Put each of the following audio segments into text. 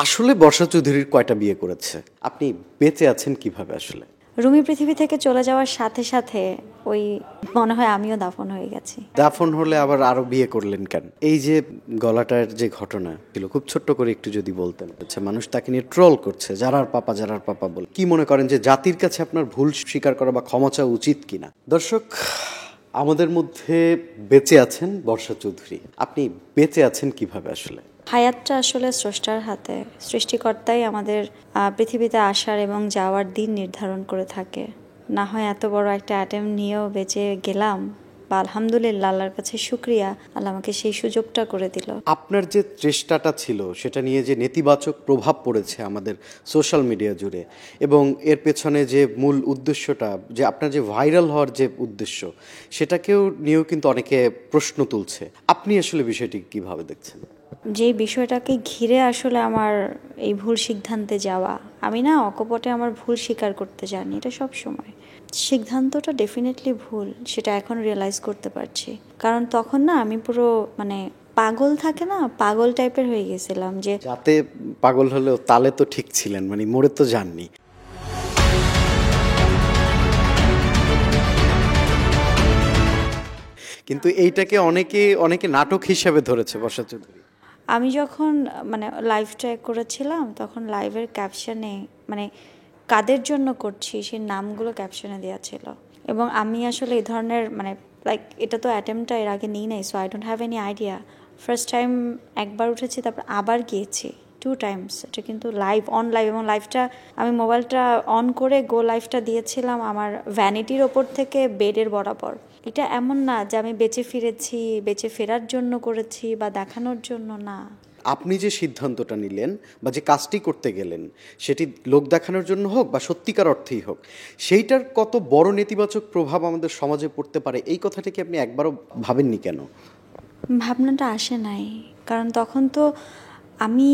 আসলে বর্ষা চৌধুরীর কয়টা বিয়ে করেছে? আপনি বেঁচে আছেন কিভাবে আসলে? রুমি পৃথিবী থেকে চলে যাওয়ার সাথে সাথে ওই মনে হয় আমিও দাফন হয়ে গেছি। দাফন হলে আবার আরো বিয়ে করলেন কেন? এই যে গলাটার যে ঘটনা ছিল, খুব ছোট্ট করে একটু যদি বলতেন। আচ্ছা, মানুষ তাকে নিয়ে ট্রোল করছে, জারার পাপা বল। কি মনে করেন যে জাতির কাছে আপনার ভুল স্বীকার করা বা ক্ষমা চাওয়া উচিত কিনা? দর্শক, আমাদের মধ্যে বেঁচে আছেন বর্ষা চৌধুরী। আপনি বেঁচে আছেন কিভাবে আসলে? হায়াতটা আসলে স্রষ্টার হাতে। সৃষ্টিকর্তাই আমাদের পৃথিবীতে আসার এবং যাওয়ার দিন নির্ধারণ করে থাকে। না হয় এত বড় একটা অ্যাটেম্প নিয়েও বেঁচে গেলাম, বা আলহামদুলিল্লাহ, আল্লাহর কাছে শুক্রিয়া, আল্লাহ আমাকে সেই সুযোগটা করে দিল। আপনার যে চেষ্টাটা ছিল সেটা নিয়ে যে নেতিবাচক প্রভাব পড়েছে আমাদের সোশ্যাল মিডিয়া জুড়ে, এবং এর পেছনে যে মূল উদ্দেশ্যটা, যে আপনার যে ভাইরাল হওয়ার যে উদ্দেশ্য, সেটাকেও নিয়েও কিন্তু অনেকে প্রশ্ন তুলছে। আপনি আসলে বিষয়টি কিভাবে দেখছেন? যে বিষয়টাকে ঘিরে আসলে আমার এই ভুল সিদ্ধান্তে যাওয়া, আমি না অকপটে আমার ভুল স্বীকার করতে জানি, এটা সব সময়। সিদ্ধান্তটা ডেফিনেটলি ভুল, সেটা এখন রিয়েলাইজ করতে পারছি। কারণ তখন না আমি পুরো পাগল থাকে না, পাগল টাইপের হয়ে গেছিলাম। যে যাতে পাগল হলেও তালে তো ঠিক ছিলেন, মরে তো যাননি। কিন্তু এইটাকে অনেকে নাটক হিসাবে ধরেছে বর্ষা চৌধুরী। আমি যখন লাইভটা করেছিলাম, তখন লাইভের ক্যাপশনে কাদের জন্য করছি সেই নামগুলো ক্যাপশনে দেওয়া ছিল। এবং আমি আসলে এই ধরনের লাইক এটা তো অ্যাটেম্পটা এর আগে নিই নাই, so I don't have any idea. First time একবার উঠেছি, তারপর আবার গিয়েছি 2 টাইমস। এটা কিন্তু অন লাইভ, এবং লাইভটা আমি মোবাইলটা অন করে লাইভটা দিয়েছিলাম আমার ভ্যানিটির ওপর থেকে বেডের বরাবর। এটা এমন না যে আমি বেঁচে ফেরার জন্য করেছি বা দেখানোর জন্য, না। আপনি যে সিদ্ধান্তটা নিলেন বা যে কাজটি করতে গেলেন, সেটি লোক দেখানোর জন্য হোক বা সত্যিকার অর্থেই হোক, সেইটার কত বড় নেতিবাচক প্রভাব আমাদের সমাজে পড়তে পারে, এই কথাটা কি আপনি একবারও ভাবেননি কেন? ভাবনাটা আসে নাই, কারণ তখন তো আমি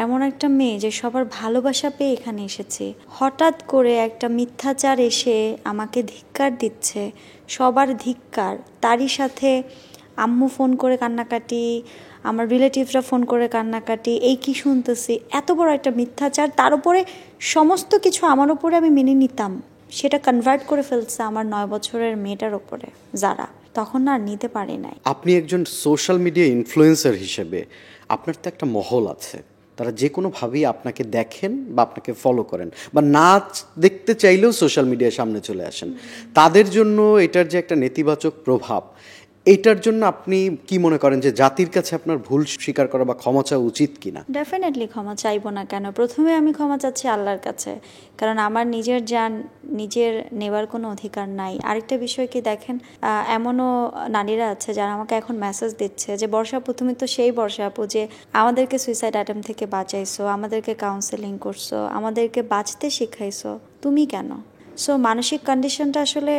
এমন একটা মেয়ে যে সবার ভালোবাসা পেয়ে এখানে এসেছি। হঠাৎ করে একটা মিথ্যাচার এসে আমাকে ধিক্কার দিচ্ছে, সবার ধিক্কার। তারই সাথে আম্মু ফোন করে কান্নাকাটি, আমার রিলেটিভরা ফোন করে কান্নাকাটি, এই কি শুনতেছি, এত বড় একটা মিথ্যাচার। তার উপরে সমস্ত কিছু আমার উপরে আমি মেনে নিতাম, সেটা কনভার্ট করে ফেলছে আমার 9 বছরের মেয়েটার ওপরে, যারা তখন আর নিতে পারি নাই। আপনি একজন সোশ্যাল মিডিয়া ইনফ্লুয়েন্সার হিসেবে আপনার তো একটা মহল আছে, তারা যে কোনোভাবেই আপনাকে দেখেন বা আপনাকে ফলো করেন, বা নাচ দেখতে চাইলেও সোশ্যাল মিডিয়ার সামনে চলে আসেন। তাদের জন্য এটার যে একটা নেতিবাচক প্রভাব, এইটার জন্য আপনি কি মনে করেন যে জাতির কাছে আপনার ভুল স্বীকার করা বা ক্ষমা চাওয়া উচিত কিনা? ডেফিনেটলি ক্ষমা চাইবো না কেন? প্রথমে আমি ক্ষমা চাচ্ছি আল্লাহর কাছে, কারণ আমার নিজের জান নিজের নেবার কোনো অধিকার নাই। আরেকটা বিষয় কি দেখেন, এমনও নারীরা আছে যারা আমাকে এখন মেসেজ দিচ্ছে যে বর্ষা আপু, তুমি তো সেই বর্ষা আপু যে আমাদেরকে সুইসাইড অ্যাটেম্প থেকে বাঁচাইছো, আমাদেরকে কাউন্সেলিং করছো, আমাদেরকে বাঁচতে শিখাইছো, তুমি কেন? সো মানসিক কন্ডিশনটা আসলে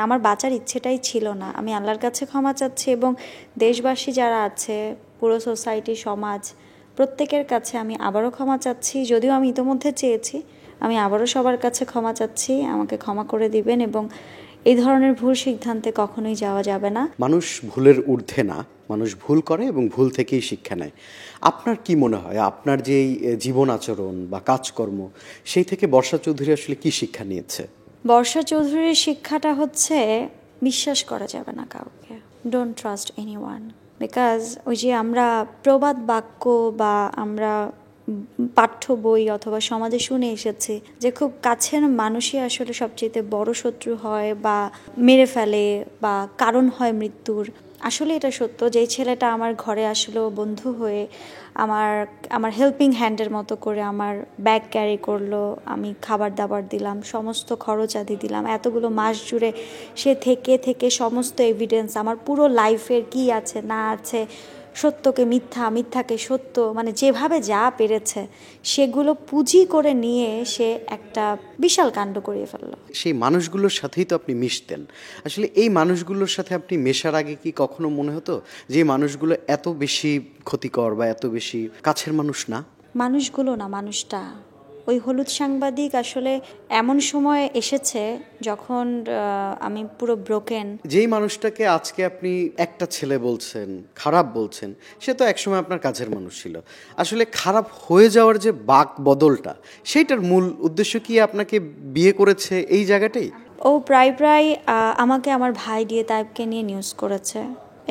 আমার বাঁচার ইচ্ছেটাই ছিল না। আমি আল্লাহর কাছে ক্ষমা চাচ্ছি, এবং দেশবাসী যারা আছে, পুরো সোসাইটি, সমাজ, প্রত্যেকের কাছে আমি আবারও ক্ষমা চাচ্ছি। যদিও আমি ইতোমধ্যে চেয়েছি, আমি আবারও সবার কাছে ক্ষমা চাচ্ছি, আমাকে ক্ষমা করে দিবেন। এবং এই ধরনের ভুল সিদ্ধান্তে কখনোই যাওয়া যাবে না। মানুষ ভুলের ঊর্ধ্বে না, মানুষ ভুল করে এবং ভুল থেকেই শিক্ষা নেয়। আপনার কি মনে হয়, আপনার যে জীবন আচরণ বা কাজকর্ম, সেই থেকে বর্ষা চৌধুরী আসলে কি শিক্ষা নিয়েছে? বর্ষা চৌধুরীর শিক্ষাটা হচ্ছে, বিশ্বাস করা যাবে না কাউকে। Don't trust anyone. বিকজ ওই যে আমরা প্রবাদ বাক্য বা আমরা পাঠ্য বই অথবা সমাজে শুনে এসেছি যে খুব কাছের মানুষই আসলে সবচেয়ে বড় শত্রু হয় বা মেরে ফেলে বা কারণ হয় মৃত্যুর। আসলে এটা সত্য। যেই ছেলেটা আমার ঘরে আসলো বন্ধু হয়ে, আমার আমার হেল্পিং হ্যান্ডের মতো করে আমার ব্যাগ ক্যারি করলো, আমি খাবার দাবার দিলাম, সমস্ত খরচ আদি দিলাম, এতগুলো মাস জুড়ে সে থেকে থেকে সমস্ত এভিডেন্স, আমার পুরো লাইফের কি আছে না আছে, সত্যকে মিথ্যা, মিথ্যাকে সত্য, যেভাবে যা পেরেছে সেগুলো পুঁজি করে নিয়ে সে একটা বিশাল কাণ্ড করিয়ে ফেললো। সেই মানুষগুলোর সাথেই তো আপনি মিশতেন। আসলে এই মানুষগুলোর সাথে আপনি মেশার আগে কি কখনো মনে হতো যে এই মানুষগুলো এত বেশি ক্ষতিকর বা এত বেশি কাছের মানুষ না? মানুষগুলো না, মানুষটা, ওই হলুদ সাংবাদিক আসলে এমন সময় এসেছে যখন আমি পুরো ব্রোকেন। যেই মানুষটাকে আজকে আপনি একটা ছেলে বলছেন, খারাপ বলছেন, সে তো একসময় আপনার কাছের মানুষ ছিল। আসলে খারাপ হয়ে যাওয়ার যে বাক বদলটা, সেইটার মূল উদ্দেশ্য কি আপনাকে বিয়ে করেছে এই জায়গাটাই? ও প্রায় প্রায় আমাকে আমার ভাই দিয়ে তাইবকে নিয়ে নিউজ করেছে,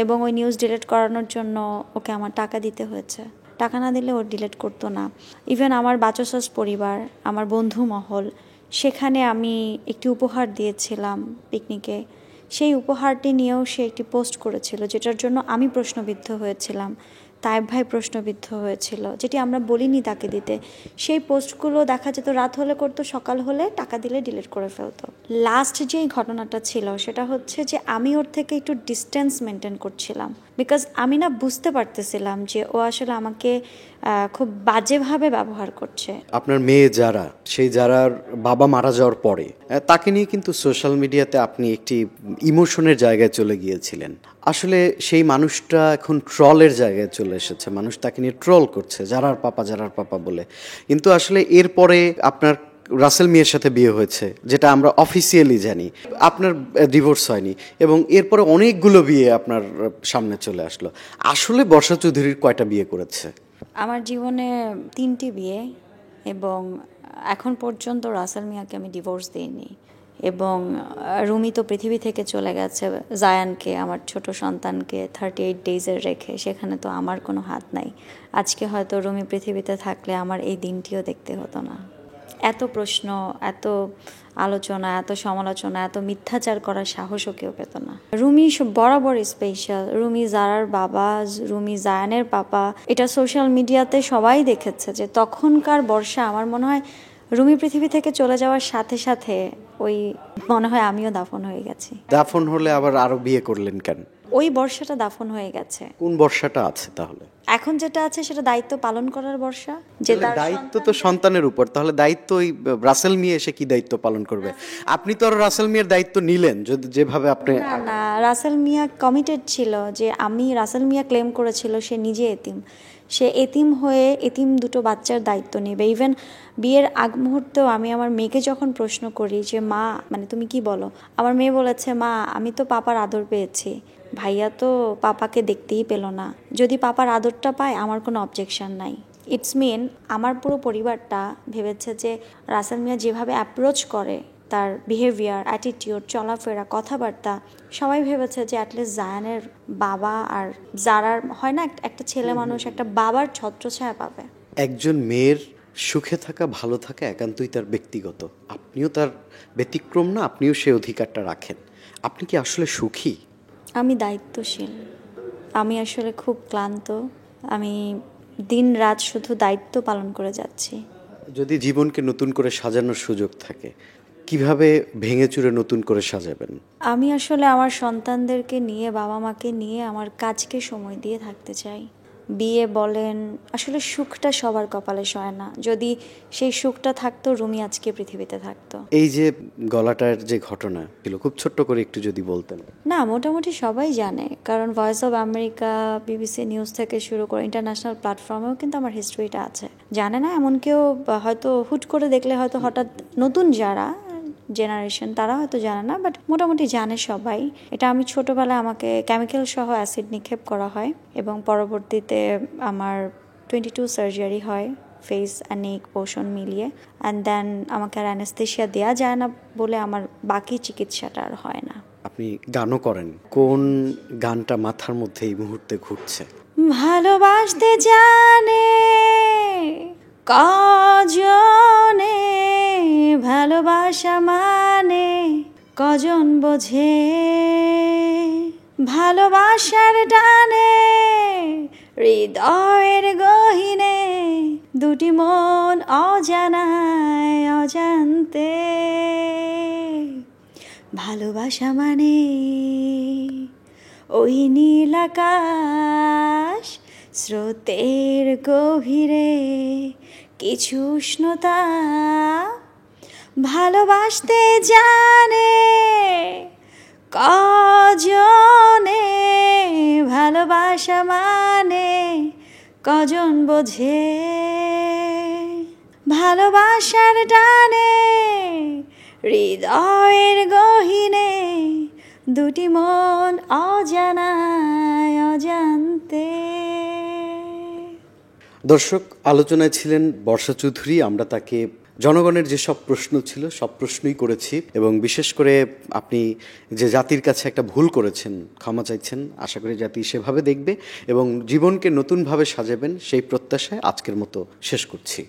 এবং ওই নিউজ ডিলিট করানোর জন্য ওকে আমার টাকা দিতে হয়েছে। টাকা না দিলে ও ডিলিট করতো না। ইভেন আমার বাচসাস পরিবার, আমার বন্ধু মহল, সেখানে আমি একটি উপহার দিয়েছিলাম পিকনিকে, সেই উপহারটি নিয়েও সে একটি পোস্ট করেছিল, যেটার জন্য আমি প্রশ্নবিদ্ধ হয়েছিলাম, তাইব ভাই প্রশ্নবিদ্ধ হয়েছিল, যেটি আমরা বলিনি তাকে দিতে। সেই পোস্টগুলো দেখা যেত রাত হলে করতো, সকাল হলে টাকা দিলে ডিলিট করে ফেলতো। লাস্ট যেই ঘটনাটা ছিল সেটা হচ্ছে যে আমি ওর থেকে একটু ডিস্টেন্স মেনটেন করছিলাম, বিকজ আমি না বুঝতে পারতেছিলাম যে ও আসলে আমাকে খুব বাজেভাবে ব্যবহার করছে। আপনার মেয়ে যারা, সেই যারার বাবা মারা যাওয়ার পরে তাকে নিয়ে কিন্তু সোশ্যাল মিডিয়াতে আপনি একটি ইমোশনের জায়গায় চলে গিয়েছিলেন। আসলে সেই মানুষটা এখন ট্রলের জায়গায় চলে এসেছে, মানুষ তাকে নিয়ে ট্রল করছে যারার পাপা বলে। কিন্তু আসলে এরপরে আপনার রাসেল মিয়ার সাথে বিয়ে হয়েছে, যেটা আমরা অফিসিয়ালি জানি। আপনার ডিভোর্স হয়নি, এবং এরপরে অনেকগুলো বিয়ে আপনার সামনে চলে আসলো। আসলে বর্ষা চৌধুরীর কয়টা বিয়ে করেছে? আমার জীবনে 3টি বিয়ে, এবং এখন পর্যন্ত রাসেল মিয়াকে আমি ডিভোর্স দিইনি। এবং রুমি তো পৃথিবী থেকে চলে গেছে জায়ানকে, আমার ছোট সন্তানকে 38 ডেজের রেখে, সেখানে তো আমার কোনো হাত নাই। আজকে হয়তো রুমি পৃথিবীতে থাকলে আমার এই দিনটিও দেখতে হতো না। এত প্রশ্ন, এত আলোচনা, এত সমালোচনা, এত মিথ্যাচার করার সাহসও কেউ পেত না। রুমি বরাবর স্পেশাল। রুমি জারার বাবা, রুমি জায়ানের পাপা, এটা সোশ্যাল মিডিয়াতে সবাই দেখেছে যে তখনকার বর্ষা, আমার মনে হয় রুমি পৃথিবী থেকে চলে যাওয়ার সাথে সাথে ওই মনে হয় আমিও দাফন হয়ে গেছি। দাফন হলে আবার আরো বিয়ে করলেন কেন? ওই বর্ষাটা দাফন হয়ে গেছে। কোন বর্ষাটা আছে তাহলে? এখন যেটা আছে সেটা দায়িত্ব পালন করার বর্ষা। যে তার দায়িত্ব তো সন্তানের উপর, তাহলে দায়িত্ব ওই রাসেল মিয়া এসে কি দায়িত্ব পালন করবে? আপনি তো আর রাসেল মিয়ার দায়িত্ব নিলেন যদি, যেভাবে আপনি। না না, রাসেল মিয়া কমিটেড ছিল যে রাসেল মিয়া ক্লেম করেছিল সে নিজে এতিম, সে এতিম হয়ে এতিম দুটো বাচ্চার দায়িত্ব নেবে। ইভেন বিয়ের আগ মুহূর্তেও আমি আমার মেয়েকে যখন প্রশ্ন করি যে মা, মানে তুমি কি বলো, আমার মেয়ে বলেছে মা আমি তো পাপার আদর পেয়েছি, ভাইয়া তো পাপাকে দেখতেই পেল না, যদি পাপার আদরটা পায় আমার কোনো অবজেকশন নাই। ইটস মিন আমার পুরো পরিবারটা ভেবেছে যে রাসেল মিয়া যেভাবে অ্যাপ্রোচ করে, তার বিহেভিয়ার, অ্যাটিটিউড, চলাফেরা, কথাবার্তা, সবাই ভেবেছে যে অ্যাটলিস্ট জায়ানের বাবা আর যারার হয় না একটা ছেলে মানুষ একটা বাবার ছত্রছায়া পাবে। একজন মেয়ের সুখে থাকা, ভালো থাকা একান্তই তার ব্যক্তিগত। আপনিও তার ব্যতিক্রম না, আপনিও সেই অধিকারটা রাখেন। আপনি কি আসলে সুখী? আমি দায়িত্বশীল। আমি আসলে খুব ক্লান্ত। আমি দিন রাত শুধু দায়িত্ব পালন করে যাচ্ছি। যদি জীবনকে নতুন করে সাজানোর সুযোগ থাকে, কিভাবে ভেঙে চুরে নতুন করে সাজাবেন? আমি আসলে আমার সন্তানদেরকে নিয়ে, বাবা মাকে নিয়ে আমার কাজকে সময় দিয়ে থাকতে চাই। বিয়ে বলেন, আসলে সুখটা সবার কপালে সয় না। যদি সেই সুখটা থাকতো রুমি আজকে পৃথিবীতে থাকতো। এই যে গলাটার যে ঘটনা ছিল, খুব ছোট্ট করে একটু যদি বলতেন। না, মোটামুটি সবাই জানে, কারণ voice of America, BBC news থেকে শুরু করে ইন্টারন্যাশনাল প্ল্যাটফর্মেও কিন্তু আমার হিস্ট্রিটা আছে। জানে না এমন কেউ হয়তো হুট করে দেখলে, হয়তো হঠাৎ নতুন যারা জেনারেশন তারা হয়তো জানে না, বাট মোটামুটি জানে সবাই। এটা আমি ছোটোবেলায় আমাকে কেমিক্যাল সহ অ্যাসিড নিক্ষেপ করা হয়, এবং পরবর্তীতে আমার 22 সার্জারি হয় ফেস অ্যান্ড নেক পোর্শন মিলিয়ে, অ্যান্ড দেন আমাকে আর অ্যানেস্থেশিয়া দেওয়া যায় না বলে আমার বাকি চিকিৎসাটা আর হয় না। আপনি গানও করেন, কোন গানটা মাথার মধ্যে এই মুহূর্তে ঘুরছে? ভালোবাসতে জানে কজনে, ভালোবাসা মানে কজন বোঝে, ভালোবাসার টানে হৃদয়ের গহীনে দুটি মন অজানায় অজান্তে, ভালোবাসা মানে ওই নীল আকাশ, স্রোতের গভীরে কিছু উষ্ণতা, ভালোবাসতে জানে কজনে, ভালোবাসা মানে কজন বোঝে, ভালোবাসার টানে হৃদয়ের গহীনে দুটি মন অজানায় অজান্তে। দর্শক, আলোচনায় ছিলেন বর্ষা চৌধুরী। আমরা তাকে জনগণের যেসব প্রশ্ন ছিল সব প্রশ্নই করেছি, এবং বিশেষ করে আপনি যে জাতির কাছে একটা ভুল করেছেন, ক্ষমা চাইছেন। আশা করি জাতি সেভাবে দেখবে এবং জীবনকে নতুনভাবে সাজাবেন, সেই প্রত্যাশায় আজকের মতো শেষ করছি।